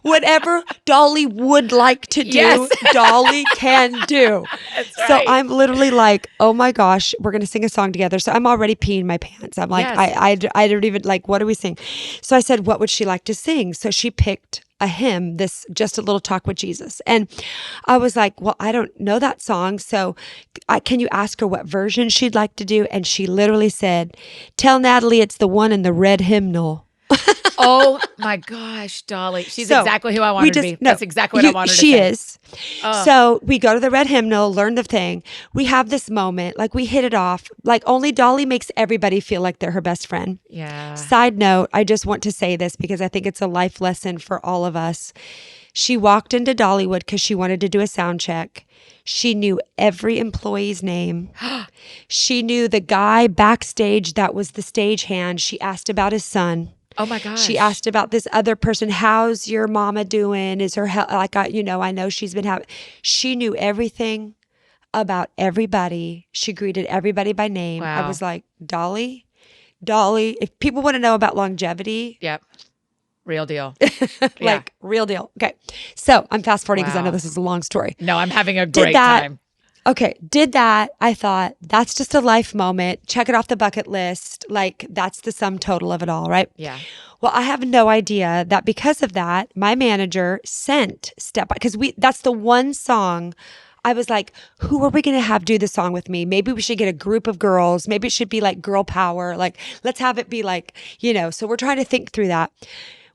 whatever Dolly would like to do, Yes. Dolly can do. That's So right. I'm literally like, oh my gosh, we're going to sing a song together. So I'm already peeing my pants. I'm like, Yes. I don't even like, what do we sing? So I said, what would she like to sing? So she picked a hymn, this Just a Little Talk with Jesus. And I was like, well, I don't know that song. So can you ask her what version she'd like to do? And she literally said, tell Natalie it's the one in the red hymnal. Oh my gosh, Dolly. She's So, exactly who I want her to be. no, That's exactly what I want her to She say. is. So we go to the red hymnal, learn the thing. We have this moment, like we hit it off. Like only Dolly makes everybody feel like they're her best friend. Yeah. Side note, I just want to say this because I think it's a life lesson for all of us. She walked into Dollywood because she wanted to do a sound check. She knew every employee's name. She knew the guy backstage that was the stagehand. She asked about his son. Oh my gosh. She asked about this other person. How's your mama doing? Is her health? Like, I know she's been having. She knew everything about everybody. She greeted everybody by name. Wow. I was like, Dolly. If people want to know about longevity, Yep. Real deal. like real deal. Okay. So I'm fast forwarding because I know Wow. this is a long story. No, I'm having a great that. time. Okay, did that. I thought that's just a life moment. Check it off the bucket list. Like that's the sum total of it all, right? Yeah. Well, I have no idea that because of that, my manager sent because that's the one song I was like, who are we going to have do the song with me? Maybe we should get a group of girls. Maybe it should be like girl power. Like, let's have it be like, so we're trying to think through that.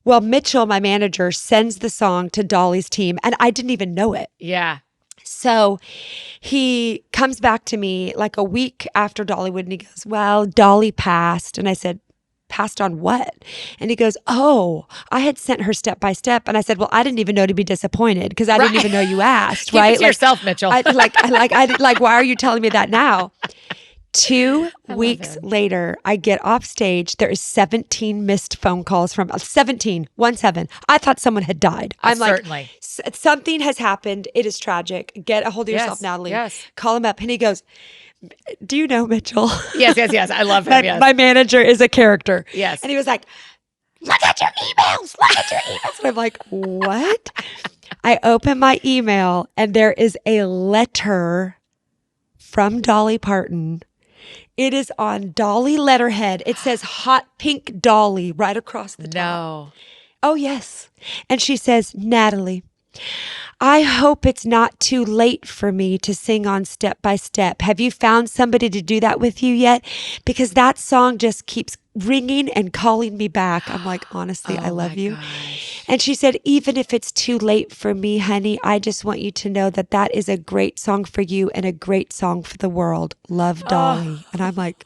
Well, Mitchell, my manager, sends the song to Dolly's team and I didn't even know it. Yeah. So he comes back to me like a week after Dollywood and he goes, well, Dolly passed. And I said, passed on what? And he goes, oh, I had sent her step by step. And I said, well, I didn't even know to be disappointed because I didn't even know you asked, Keep right? it to yourself, Mitchell. Why are you telling me that now? 2 weeks him. later, I get off stage. There is 17 missed phone calls from 17. I thought someone had died. I'm Certainly. like, something has happened. It is tragic. Get a hold of yourself, Yes, Natalie. yes. Call him up. And he goes, do you know Mitchell? Yes. I love him. Yes. My manager is a character. Yes. And he was like, look at your emails. And I'm like, what? I open my email and there is a letter from Dolly Parton. It is on Dolly letterhead. It says hot pink Dolly right across the top. No. Oh, yes. And she says, Natalie, I hope it's not too late for me to sing on Step by Step. Have you found somebody to do that with you yet? Because that song just keeps ringing and calling me back. I'm like, honestly, I love you. Gosh. And she said, even if it's too late for me, honey, I just want you to know that that is a great song for you and a great song for the world. Love, Dolly. And I'm like,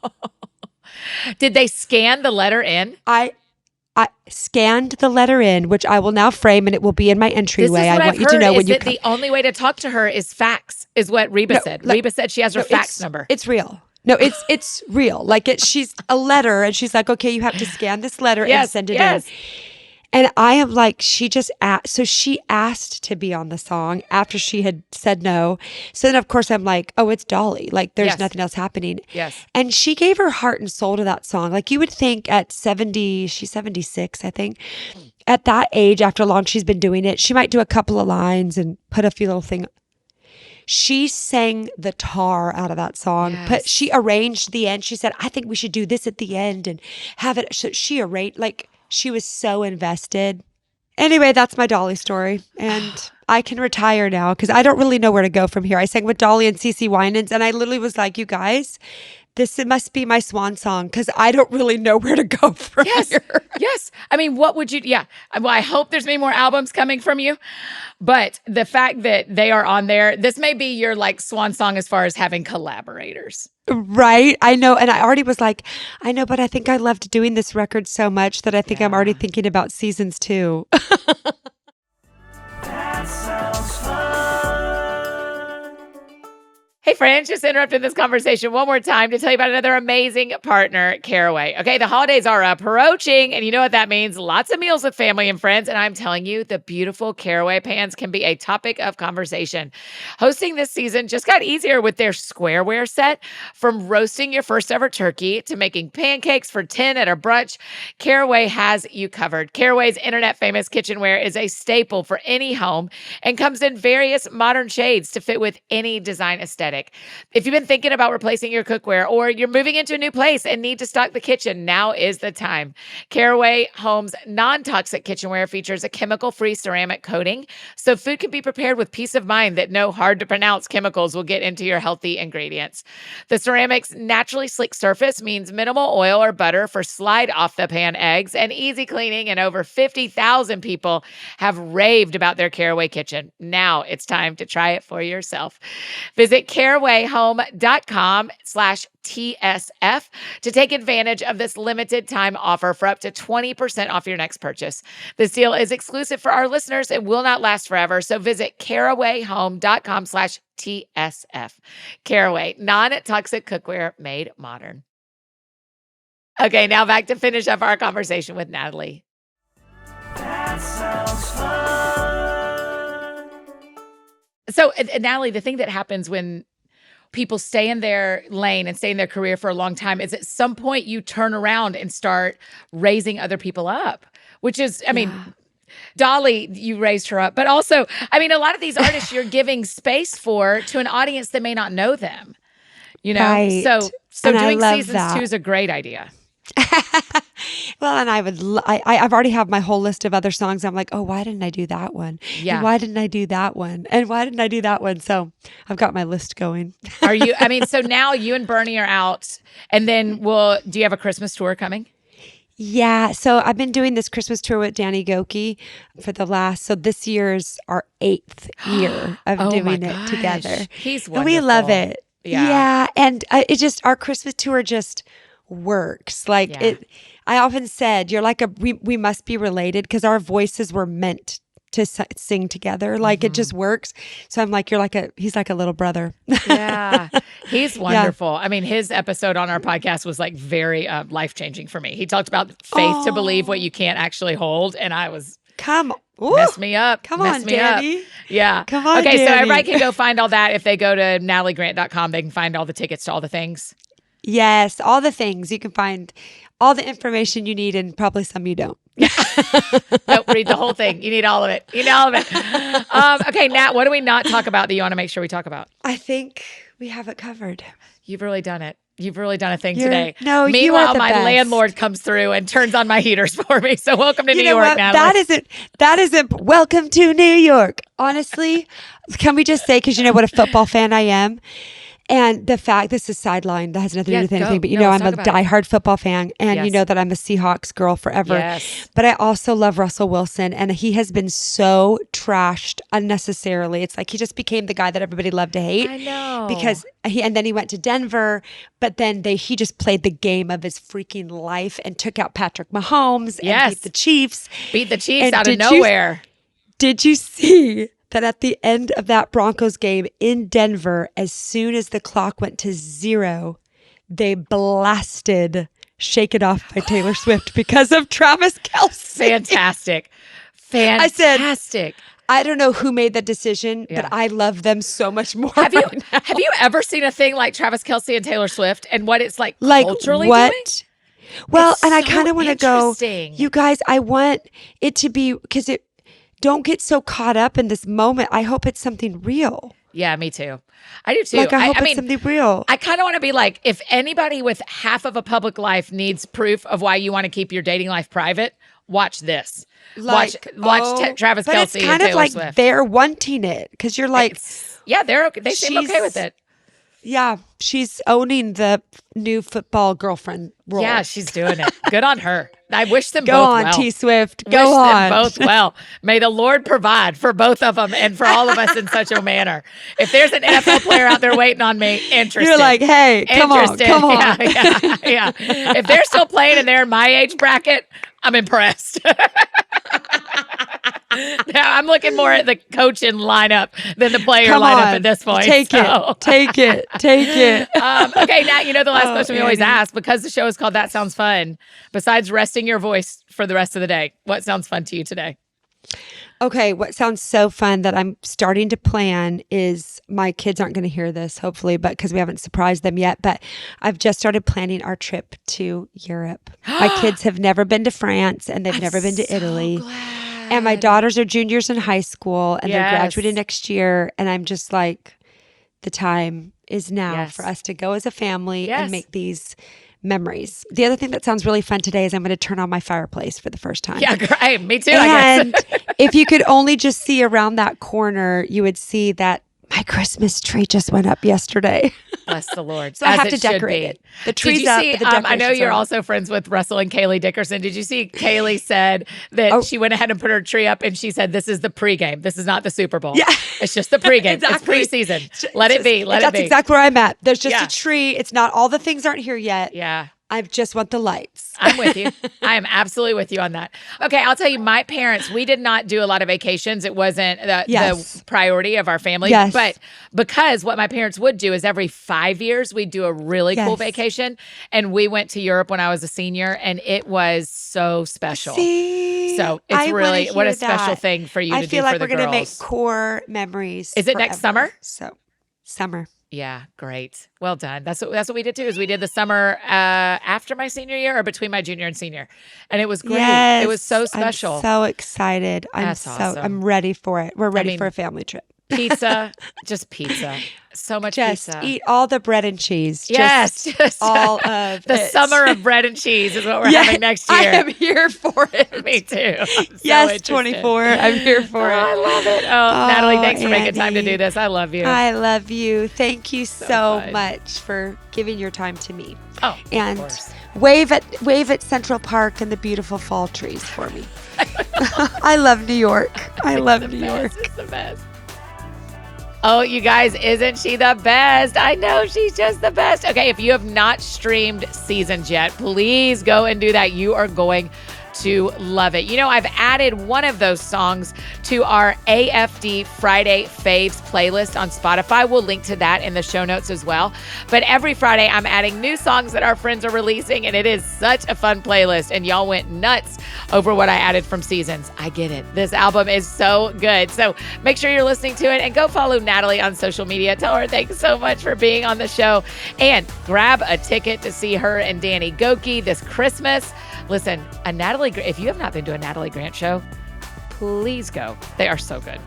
Did they scan the letter in? I scanned the letter in, which I will now frame and it will be in my This is entryway. what I want I've you to heard know is when you that come. the only way to talk to her is fax, is what Reba said. like- Reba said she has her fax number. It's real. No, it's real. Like she's a letter and she's like, okay, you have to scan this letter and send it in. And I am like, she just asked. So she asked to be on the song after she had said no. So then, of course, I'm like, oh, it's Dolly. Like, there's Yes. nothing else happening. Yes. And she gave her heart and soul to that song. Like, you would think at 70, she's 76, I think. At that age, after long she's been doing it, she might do a couple of lines and put a few little things. She sang the tar out of that song. Yes. But she arranged the end. She said, I think we should do this at the end and have it. So she arranged, like, she was so invested. Anyway, that's my Dolly story. And I can retire now because I don't really know where to go from here. I sang with Dolly and CeCe Winans and I literally was like, you guys, this must be my swan song because I don't really know where to go from here. Yes. I mean, what would you, Well, I hope there's many more albums coming from you, but the fact that they are on there, this may be your like swan song as far as having collaborators. Right. I know. And I already was like, I know, but I think I loved doing this record so much that I think I'm already thinking about seasons 2. That sounds fun. Hey friends, just interrupting this conversation one more time to tell you about another amazing partner, Caraway. Okay, the holidays are approaching, and you know what that means. Lots of meals with family and friends, and I'm telling you, the beautiful Caraway pans can be a topic of conversation. Hosting this season just got easier with their squareware set. From roasting your first ever turkey to making pancakes for 10 at a brunch, Caraway has you covered. Caraway's internet famous kitchenware is a staple for any home and comes in various modern shades to fit with any design aesthetic. If you've been thinking about replacing your cookware or you're moving into a new place and need to stock the kitchen, now is the time. Caraway Home's non-toxic kitchenware features a chemical-free ceramic coating, so food can be prepared with peace of mind that no hard-to-pronounce chemicals will get into your healthy ingredients. The ceramic's naturally slick surface means minimal oil or butter for slide-off-the-pan eggs and easy cleaning, and over 50,000 people have raved about their Caraway kitchen. Now it's time to try it for yourself. Visit carawayhome.com/TSF to take advantage of this limited time offer for up to 20% off your next purchase. This deal is exclusive for our listeners and will not last forever. So visit carawayhome.com/TSF. Caraway, non-toxic cookware made modern. Okay, now back to finish up our conversation with Natalie. That sounds fun. So, Natalie, the thing that happens when people stay in their lane and stay in their career for a long time is at some point you turn around and start raising other people up, which is, I mean, Dolly, you raised her up, but also, I mean, a lot of these artists you're giving space for to an audience that may not know them, you know? Right. So And doing I love seasons that. 2 is a great idea. Well, and I've already have my whole list of other songs. I'm like, oh, why didn't I do that one? Yeah. And why didn't I do that one? And why didn't I do that one? So I've got my list going. Are you, I mean, so now you and Bernie are out, and then do you have a Christmas tour coming? Yeah. So I've been doing this Christmas tour with Danny Goki so this year's our 8th year of Oh doing my it gosh. together. He's And we love wonderful. it. Yeah. Yeah. And it just, our Christmas tour just works. Like Yeah. I often said, you're like we must be related because our voices were meant to sing together. Like it just works. So I'm like, he's like a little brother. Yeah, he's wonderful. I mean, his episode on our podcast was like very life-changing for me. He talked about faith to believe what you can't actually hold. And I was, mess me up. Come mess on, me Danny. up. Yeah. Come on, Okay, so Danny. everybody can go find all that. If they go to nataliegrant.com, they can find all the tickets to all the things. Yes, all the things. You can find all the information you need and probably some you don't. Nope, read the whole thing. You need all of it. You need all of it. Okay, Nat, what do we not talk about that you want to make sure we talk about? I think we have it covered. You've really done it. You've really done a thing You're- today. no, you Meanwhile, are the my best. landlord comes through and turns on my heaters for me. So welcome to New You know York, what? Natalie. That isn't welcome to New York. Honestly, can we just say, because you know what a football fan I am? And the fact, this is sideline, that has nothing to do with anything, but you know, let's I'm a talk about it. diehard football fan, and you Yes. know that I'm a Seahawks girl forever. Yes. But I also love Russell Wilson, and he has been so trashed unnecessarily. It's like he just became the guy that everybody loved to hate. I know. Because and then he went to Denver, but then he just played the game of his freaking life and took out Patrick Mahomes and Yes. beat the Chiefs. Beat the Chiefs And out of did you- nowhere. Did you see that at the end of that Broncos game in Denver, as soon as the clock went to 0, they blasted Shake It Off by Taylor Swift because of Travis Kelce? Fantastic. I said- Fantastic. I don't know who made that decision, Yeah. but I love them so much more. Have you right now. have you ever seen a thing like Travis Kelce and Taylor Swift and what it's like culturally what? doing? Well, It's and I so kind of want to go, interesting. you guys, I want it to be, because don't get so caught up in this moment. I hope it's something real. Yeah, me too. I do too. Like, I hope mean, it's something real. I kind of want to be like, if anybody with half of a public life needs proof of why you want to keep your dating life private, watch this. Watch Travis but Kelce it's and kind Taylor of like Swift. they're wanting it because you're like, Yeah, they seem okay with She's- it. Yeah, she's owning the new football girlfriend role. Yeah, she's doing it. Good on her. I wish them Go both on, well. T Swift. Wish Go on. them both well. May the Lord provide for both of them and for all of us in such a manner. If there's an NFL player out there waiting on me, interested. You're like, hey, come on. Yeah. If they're still playing and they're in my age bracket, I'm impressed. Now, I'm looking more at the coaching lineup than the player lineup at this point. Take it. Okay, now, the last question we always ask, because the show is called That Sounds Fun, besides resting your voice for the rest of the day, what sounds fun to you today? Okay, what sounds so fun that I'm starting to plan is, my kids aren't going to hear this, hopefully, but because we haven't surprised them yet, but I've just started planning our trip to Europe. My kids have never been to France and they've never been to Italy. Glad. And my daughters are juniors in high school and they're graduating next year. And I'm just like, the time is now for us to go as a family and make these memories. The other thing that sounds really fun today is I'm going to turn on my fireplace for the first time. Yeah, great. Me too, and I guess. If you could only just see around that corner, you would see that my Christmas tree just went up yesterday. Bless the Lord. So I have to decorate it. The tree's up. But the I know you're also friends with Russell and Kaylee Dickerson. Did you see Kaylee said that she went ahead and put her tree up and she said, this is the pregame. This is not the Super Bowl. Yeah. It's just the pregame. Exactly. It's preseason. Let it be. That's exactly where I'm at. There's just a tree. It's not, all the things aren't here yet. Yeah. I just want the lights. I'm with you. I am absolutely with you on that. Okay, I'll tell you, my parents, we did not do a lot of vacations. It wasn't the priority of our family. Yes. But because what my parents would do is every 5 years, we'd do a really cool vacation. And we went to Europe when I was a senior, and it was so special. See? So it's really, what a special thing for you to do for the girls. I feel like we're going to make core memories. Is it next summer? So, summer. Yeah, great. Well done. That's what we did too. Is we did the summer after my senior year or between my junior and senior, and it was great. Yes, it was so special. I'm so excited. Awesome. I'm ready for it. We're ready for a family trip. Pizza, just pizza. So much just pizza. Eat all the bread and cheese. Yes, just all of the it. Summer of bread and cheese is what we're having next year. I am here for it. Me too. Yes, 24. I'm here for it. I love it. Oh, Natalie, thanks for making time to do this. I love you. I love you. Thank you so much for giving your time to me. Oh, and of course. wave at Central Park and the beautiful fall trees for me. I love New York. I love New York. It's the best. Oh, you guys, isn't she the best? I know, she's just the best. Okay, if you have not streamed Seasons yet, please go and do that. You are going to love it. I've added one of those songs to our AFD Friday Faves playlist on Spotify. We'll link to that in the show notes as well. But every Friday, I'm adding new songs that our friends are releasing, and it is such a fun playlist. And y'all went nuts over what I added from Seasons. I get it. This album is so good. So make sure you're listening to it, and go follow Natalie on social media. Tell her thanks so much for being on the show, and grab a ticket to see her and Danny Goki this Christmas. Listen, if you have not been to a Natalie Grant show, please go. They are so good.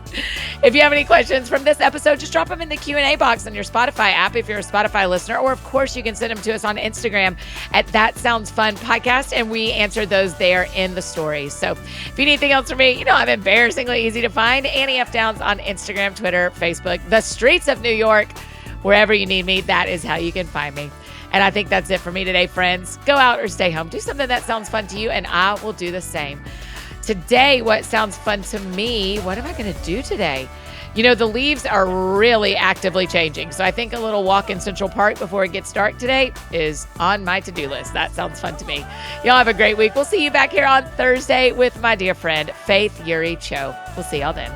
If you have any questions from this episode, just drop them in the Q&A box on your Spotify app if you're a Spotify listener. Or, of course, you can send them to us on Instagram at That Sounds Fun Podcast, and we answer those there in the stories. So if you need anything else from me, I'm embarrassingly easy to find. Annie F. Downs on Instagram, Twitter, Facebook, the streets of New York. Wherever you need me, that is how you can find me. And I think that's it for me today, friends. Go out or stay home. Do something that sounds fun to you, and I will do the same. Today, what sounds fun to me, what am I going to do today? The leaves are really actively changing. So I think a little walk in Central Park before it gets dark today is on my to-do list. That sounds fun to me. Y'all have a great week. We'll see you back here on Thursday with my dear friend, Faith Yuri Cho. We'll see y'all then.